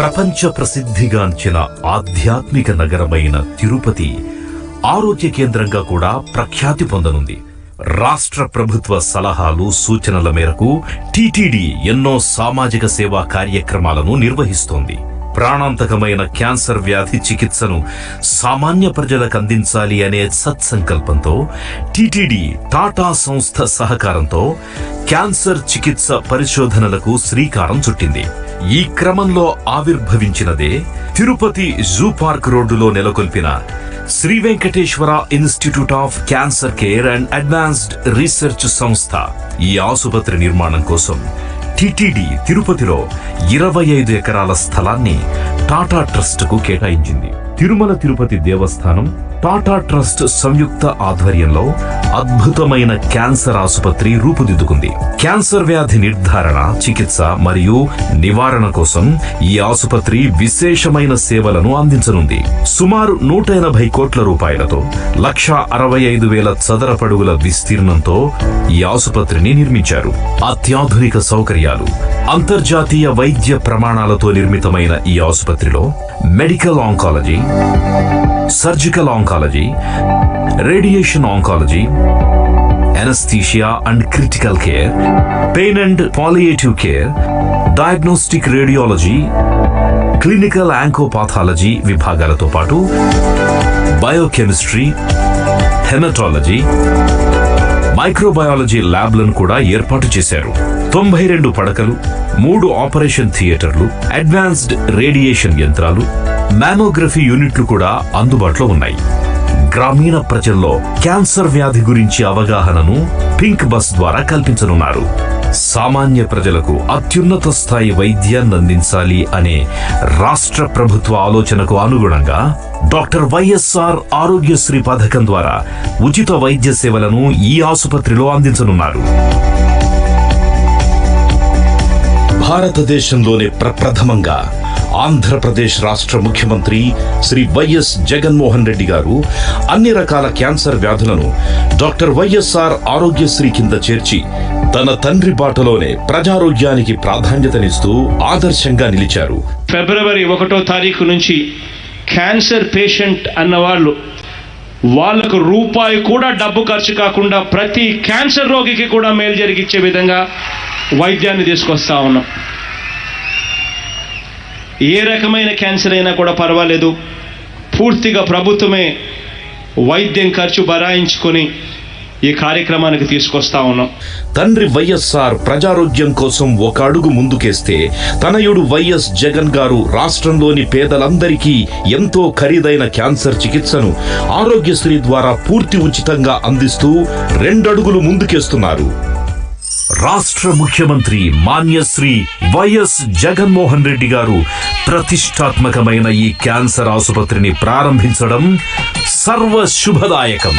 ప్రపంచ ప్రసిద్ధిగాంచిన ఆధ్యాత్మిక నగరమైన తిరుపతి ఆరోగ్య కేంద్రంగా కూడా ప్రఖ్యాతి పొందనుంది. రాష్ట్ర ప్రభుత్వ సలహాలు సూచనల మేరకు టీటీడీ ఎన్నో సామాజిక సేవా కార్యక్రమాలను నిర్వహిస్తోంది. ప్రాణాంతకమైన క్యాన్సర్ వ్యాధి చికిత్సను సామాన్య ప్రజలకు అందించాలి అనే సత్సంకల్పంతో టీటీడీ టాటా సంస్థ సహకారంతో క్యాన్సర్ చికిత్స పరిశోధనలకు శ్రీకారం చుట్టింది. ఈ క్రమంలో ఆవిర్భవించినదే తిరుపతి జూ పార్క్ రోడ్డులో నెలకొల్పిన Sri Venkateswara institute of cancer care and advanced research సంస్థ. ఈ ఆసుపత్రి నిర్మాణం కోసం టీటీడీ తిరుపతిలో 25 ఎకరాల స్థలాన్ని టాటా ట్రస్ట్ కు కేటాయించింది. తిరుమల తిరుపతి దేవస్థానం టాటా ట్రస్ట్ సంయుక్త ఆధ్వర్యంలో అద్భుతమైన క్యాన్సర్ ఆసుపత్రి రూపుదిద్దుకుంది. క్యాన్సర్ వ్యాధి నిర్ధారణ, చికిత్స మరియు నివారణ కోసం ఈ ఆసుపత్రి విశేషమైన సేవలను అందించనుంది. సుమారు 180 కోట్ల రూపాయలతో 1,65,000 చదరపడుగుల విస్తీర్ణంతో ఈ ఆసుపత్రిని నిర్మించారు. అత్యాధునిక సౌకర్యాలు, అంతర్జాతీయ వైద్య ప్రమాణాలతో నిర్మితమైన ఈ ఆసుపత్రిలో medical oncology, surgical oncology, radiation oncology, anesthesia and critical care, pain and palliative care, diagnostic radiology, clinical oncopathology విభాగాలతో పాటు బయోకెమిస్ట్రీ, హెమటాలజీ, మైక్రోబయాలజీ ల్యాబ్లను కూడా ఏర్పాటు చేశారు. 92 పడకలు, 3 ఆపరేషన్ థియేటర్లు, అడ్వాన్స్డ్ రేడియేషన్ యంత్రాలు, మ్యామోగ్రఫీ యూనిట్లు కూడా అందుబాటులో ఉన్నాయి. గ్రామీణ ప్రజల్లో క్యాన్సర్ వ్యాధి గురించి అవగాహనను పింక్ బస్ ద్వారా కల్పించనున్నారు. సామాన్య ప్రజలకు అత్యున్నత స్థాయి వైద్యాన్ని అందించాలి అనే రాష్ట్ర ప్రభుత్వ ఆలోచనకు అనుగుణంగా డాక్టర్ వైఎస్ఆర్ ఆరోగ్యశ్రీ పథకం ద్వారా ఉచిత వైద్య సేవలను ఈ ఆసుపత్రిలో అందించనున్నారు. భారతదేశంలోనే ప్రప్రథమంగా ఆంధ్రప్రదేశ్ రాష్ట్ర ముఖ్యమంత్రి శ్రీ వైఎస్ జగన్మోహన్ రెడ్డి గారు అన్ని రకాల క్యాన్సర్ వ్యాధులను డాక్టర్ వైఎస్ఆర్ ఆరోగ్యశ్రీ కింద చేర్చి తన తండ్రి బాటలోనే ప్రజారోగ్యానికి ప్రాధాన్యతనిస్తూ ఆదర్శంగా నిలిచారు. ఫిబ్రవరి 1వ తారీఖు నుంచి క్యాన్సర్ పేషెంట్ అన్నవాళ్ళు వాళ్లకు రూపాయి కూడా డబ్బు ఖర్చు కాకుండా ప్రతి క్యాన్సర్ రోగికి కూడా మేలు జరిగించే విధంగా వైద్యాన్ని తీసుకొస్తా ఉన్నాం. ఏ రకమైన క్యాన్సర్ అయినా కూడా పర్వాలేదు, పూర్తిగా ప్రభుత్వమే వైద్యం ఖర్చు భరాయించుకొని ఈ కార్యక్రమానికి తీసుకొస్తా ఉన్నాం. తండ్రి వైఎస్ఆర్ ప్రజారోగ్యం కోసం ఒక అడుగు ముందుకేస్తే తనయుడు వైఎస్ జగన్ గారు రాష్ట్రంలోని పేదలందరికీ ఎంతో ఖరీదైన క్యాన్సర్ చికిత్సను ఆరోగ్యశ్రీ ద్వారా పూర్తి ఉచితంగా అందిస్తూ 2 అడుగులు ముందుకేస్తున్నారు. రాష్ట్ర ముఖ్యమంత్రి మాన్యశ్రీ వైఎస్ జగన్మోహన్ రెడ్డి గారు ప్రతిష్టాత్మకమైన ఈ క్యాన్సర్ ఆసుపత్రిని ప్రారంభించడం సర్వ శుభదాయకం.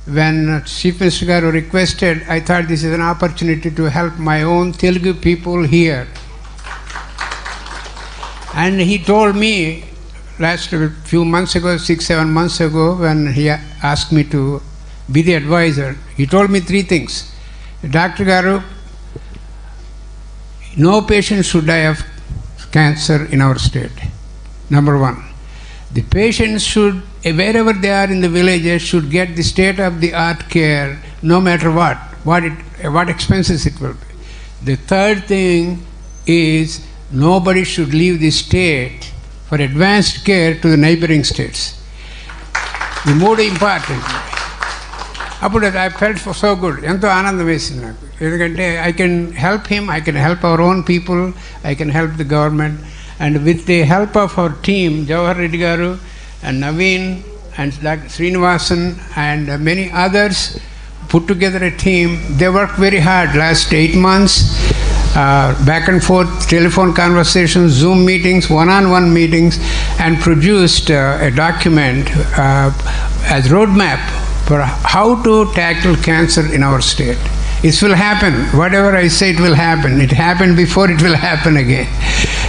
when Chief Minister Garu requested, I thought this is an opportunity to help my own Telugu people here. And he told me last few months ago, 6-7 months ago, when he asked me to be the advisor, he told me 3 things. Dr. Garu, no patient should die of cancer in our state. Number 1. The patients should, wherever they are in the villages, should get the state-of-the-art care, no matter what expenses it will be. The third thing is nobody should leave the state for advanced care to the neighboring states. The more important. I felt so good. Ento aanandam vesinది నాకు. ఎందుకంటే I can help him, I can help our own people, I can help the government. And with the help of our team, Jawahar Reddy Garu and Naveen and Dr. Srinivasan and many others put together a team. They worked very hard last 8 months, back and forth telephone conversations, Zoom meetings, one-on-one meetings, and produced a document as roadmap for how to tackle cancer in our state. It will happen. Whatever I say, it will happen. It happened before, it will happen again.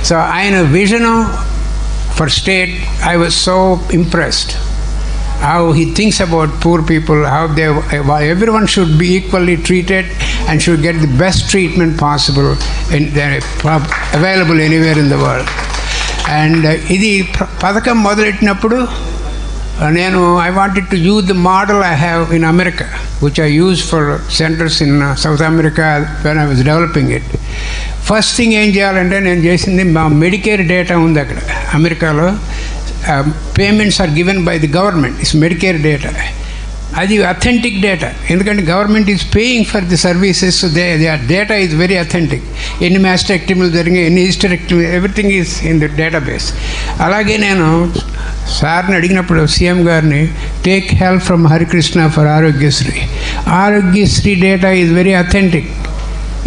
So in a vision for state, I was so impressed how he thinks about poor people, how everyone should be equally treated and should get the best treatment possible available anywhere in the world. And ఇది పథకం మొదలెట్టినప్పుడు I wanted to use the model I have in America, which I used for centers in South America when I was developing it. First thing ఏం చేయాలంటే నేను చేసింది మా Medicare data ఉంది అక్కడ అమెరికాలో. Payments are given by the government. It's medicare data. అది authentic data, ఎందుకంటే government is paying for the services. Data is very authentic. ఎన్ని మాస్టరెక్టమీలు జరిగాయి, ఎన్ని hysterectomy, everything is in the database. అలాగే నేను సార్ని అడిగినప్పుడు సీఎం గారిని, take help from Harikrishna for Aarogyasri. Aarogyasri data is very authentic.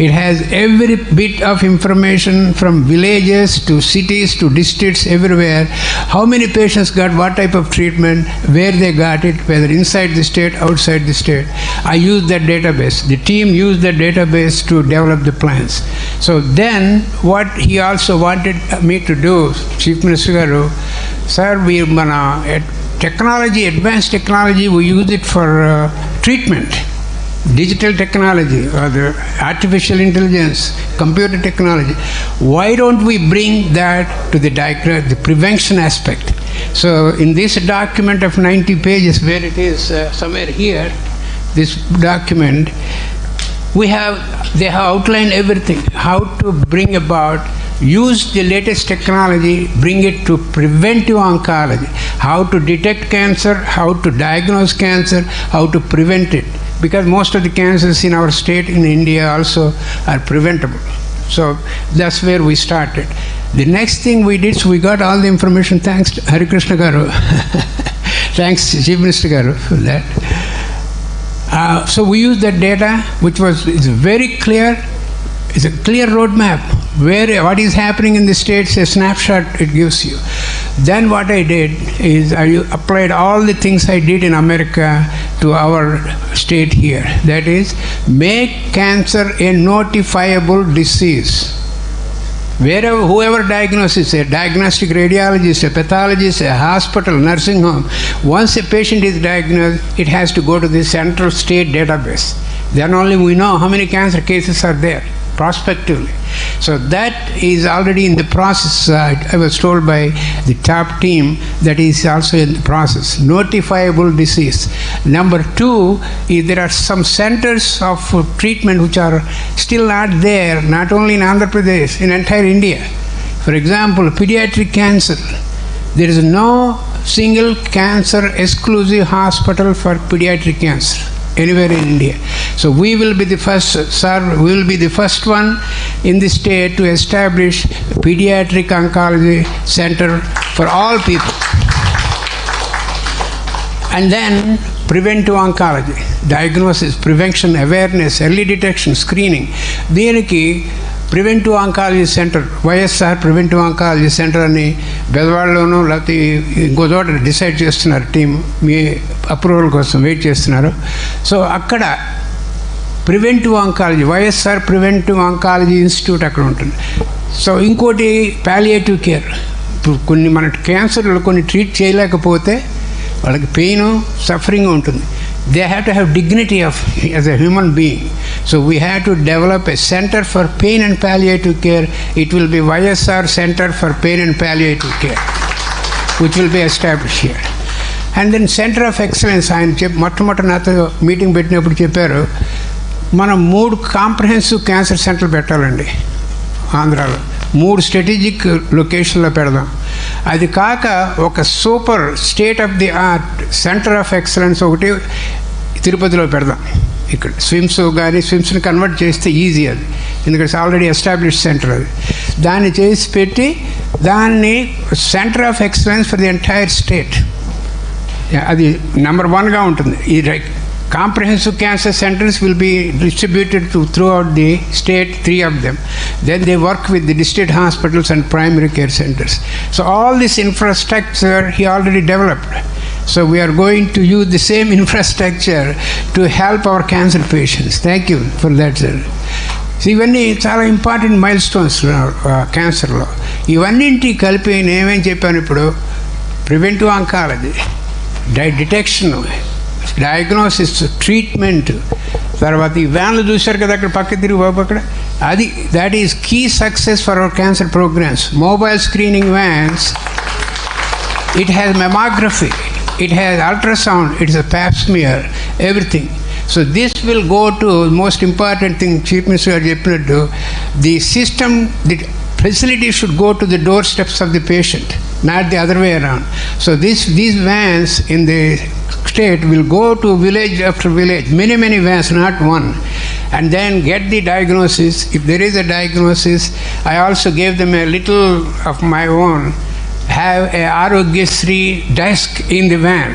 It has every bit of information from villages to cities to districts, everywhere. How many patients got what type of treatment, where they got it, whether inside the state, outside the state. I used that database. The team used that database to develop the plans. So then what he also wanted me to do, Chief Minister Garu, sir, technology, advanced technology, we use it for treatment. Digital technology or the artificial intelligence, computer technology. Why don't we bring that to the prevention aspect? So in this document of 90 pages, where it is somewhere here, this document, they have outlined everything, how to bring about, use the latest technology, bring it to preventive oncology, how to detect cancer, how to diagnose cancer, how to prevent it. Because most of the cancers in our state, in India also, are preventable. So that's where we started. The next thing we did, so we got all the information, thanks to Harikrishna Garu. Thanks Chief Minister Garu for that. So we used that data, which is very clear. It's a clear roadmap. What is happening in the states, a snapshot it gives you. Then what I did is I applied all the things I did in America to our state here. That is, make cancer a notifiable disease. Whoever diagnoses, a diagnostic radiologist, a pathologist, a hospital, nursing home, once a patient is diagnosed, it has to go to the central state database. Then only we know how many cancer cases are there prospectively. So that is already in the process. I was told by the top team that is also in the process. Notifiable disease. Number 2 is there are some centers of treatment which are still not there, not only in Andhra Pradesh, in entire India. For example, pediatric cancer. There is no single cancer exclusive hospital for pediatric cancer anywhere in India. So we will be the first, sir, we will be the first one in the state to establish a pediatric oncology center for all people. And then preventive oncology, diagnosis, prevention, awareness, early detection, screening. దీనికి preventive oncology centre, YSR preventive oncology centre అని బెదవాడలోనూ లేకపోతే ఇంకో చోట డిసైడ్ చేస్తున్నారు. టీం మీ అప్రూవల్ కోసం వెయిట్ చేస్తున్నారు. సో అక్కడ preventive oncology, YSR preventive oncology institute అక్కడ ఉంటుంది. సో ఇంకోటి పాలియేటివ్ కేర్. ఇప్పుడు కొన్ని మన క్యాన్సర్లు కొన్ని ట్రీట్ చేయలేకపోతే వాళ్ళకి పెయిన్, సఫరింగ్ ఉంటుంది. They have to have dignity as a human being. So we have to develop a center for pain and palliative care. It will be YSR Center for Pain and Palliative Care, which will be established here. And then Center of Excellence, ఆయన మొట్టమొదటి నాతో మీటింగ్ పెట్టినప్పుడు చెప్పారు, మనం 3 comprehensive cancer సెంటర్లు పెట్టాలండి ఆంధ్రాలో. 3 స్ట్రాటజిక్ లొకేషన్లో పెడదాం. అది కాక ఒక super state of the art centre of excellence ఒకటి తిరుపతిలో పెడదాం. ఇక్కడ స్విమ్స్ని కన్వర్ట్ చేస్తే ఈజీ అది, ఎందుకంటే ఆల్రెడీ ఎస్టాబ్లిష్ సెంటర్ అది. దాన్ని చేసి పెట్టి దాన్ని centre of excellence for the entire state, అది నెంబర్ 1గా ఉంటుంది. ఈ comprehensive cancer centers will be distributed throughout the state, 3 of them. Then they work with the district hospitals and primary care centers. So all this infrastructure he already developed. So we are going to use the same infrastructure to help our cancer patients. Thank you for that, sir. So ఇవన్నీ చాలా important mile stones క్యాన్సర్లో. ఇవన్నింటి కలిపి నేనేం చెప్పాను ఇప్పుడు, preventive oncology, detection, diagnosis, treatment, తర్వాత ఈ వ్యాన్లు చూశారు కదా అక్కడ పక్క తిరిగి బాబు అక్కడ, అది that is key success for our cancer programs. Mobile screening vans, it has mammography, it has ultrasound, it is a pap smear, everything. So this will go to most important thing, Chief Minister cheppinattu, the system, the facility should go to the doorsteps of the patient, not the other way around. So these vans in the state will go to village after village, many vans, not one, and then get the diagnosis. If there is a diagnosis, I also gave them a little of my own, have a Arogyasri desk in the van.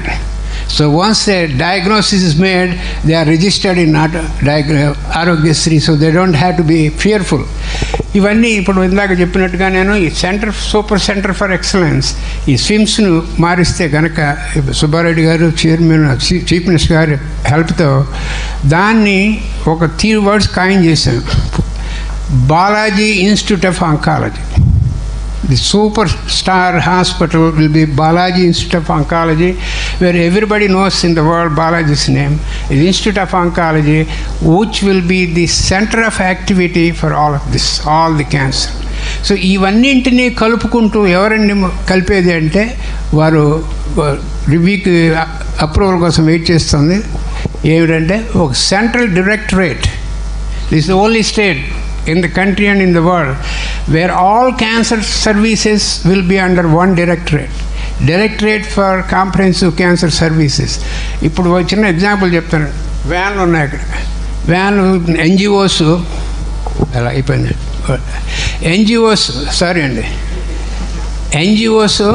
So once a diagnosis is made, they are registered in Arogyasri, so they don't have to be fearful. ఇవన్నీ ఇప్పుడు ఇందాక చెప్పినట్టుగా నేను ఈ super centre for excellence, ఈ స్విమ్స్ను మారిస్తే కనుక సుబ్బారెడ్డి గారు చైర్మన్, చీఫ్ మినిస్టర్ గారి హెల్ప్తో దాన్ని ఒక 3 words కాయిన్ చేశాను, Balaji institute of oncology. The superstar hospital will be Balaji Institute of Oncology, where everybody knows in the world Balaji's name. The Institute of Oncology, which will be the center of activity for all of this, all the cancer. So ఇవన్నింటినీ కలుపుకుంటూ ఎవరండి కలిపేది అంటే వారు రివ్యూకి అప్రూవల్ కోసం వెయిట్ చేస్తుంది. ఏమిటంటే ఒక central directorate, this the only state in the country and in the world where all cancer services will be under one directorate for comprehensive cancer services. ఇప్పుడు ఒక చిన్న ఎగ్జాంపుల్ చెప్తాను. వ్యాన్లు ఉన్నాయి అక్కడ, వ్యాన్లు ఎన్జిఓస్ అలా అయిపోయింది, ఎన్జిఓస్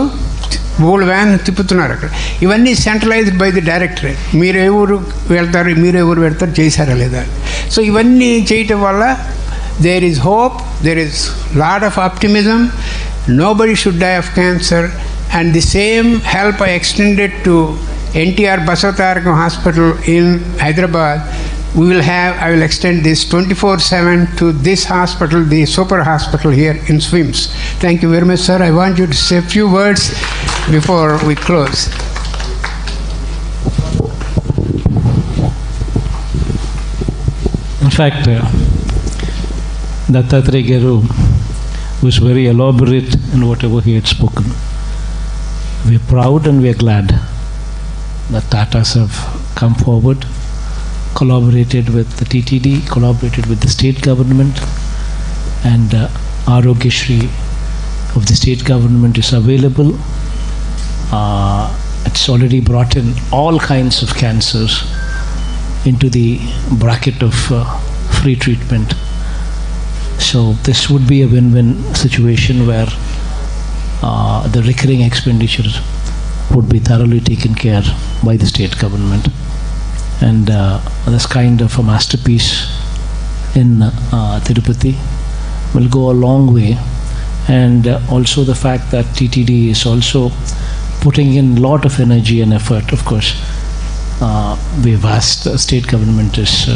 మూడు వ్యాన్ తిప్పుతున్నారు అక్కడ. ఇవన్నీ సెంట్రలైజ్డ్ బై ది డైరెక్టరేట్. మీరు ఏ ఊరు వెళ్తారు చేశారా లేదా. సో ఇవన్నీ చేయటం వల్ల there is hope, there is lot of optimism, nobody should die of cancer. And the same help I extended to NTR Basavatarakam Hospital in Hyderabad. I will extend this 24/7 to this hospital, the super hospital here in SWIMS. Thank you very much, sir. I want you to say a few words before we close. In fact, Dattatreya Garu was very elaborate in whatever he had spoken. We are proud and we are glad that Tatas have come forward, collaborated with the TTD, collaborated with the state government, and Arogyasri of the state government is available. It's already brought in all kinds of cancers into the bracket of free treatment. So this would be a win-win situation where the recurring expenditures would be thoroughly taken care by the state government. And this kind of a masterpiece in Tirupati will go a long way. And also the fact that TTD is also putting in a lot of energy and effort. Of course, we've asked the state government has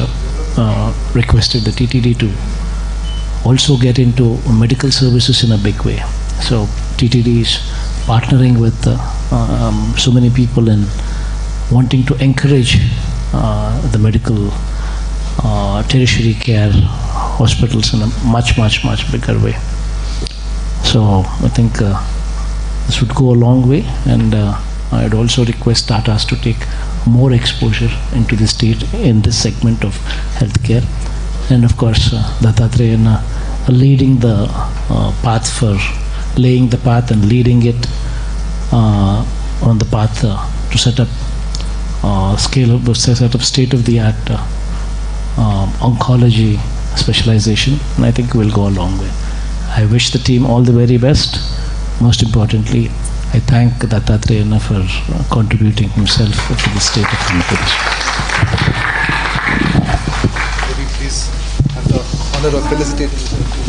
requested the TTD to also get into medical services in a big way. So TTD is partnering with so many people in wanting to encourage the medical tertiary care hospitals in a much bigger way. So I think this would go a long way, and I'd also request Tatas to take more exposure into the state in this segment of healthcare. And of course, Dattatreya leading the path for laying the path and leading it on the path to set up state-of-the-art oncology specialization, and I think we'll go a long way. I wish the team all the very best. Most importantly, I thank Dattatreya for contributing himself to the state of Andhra Pradesh. Maybe please have the honor of felicitating.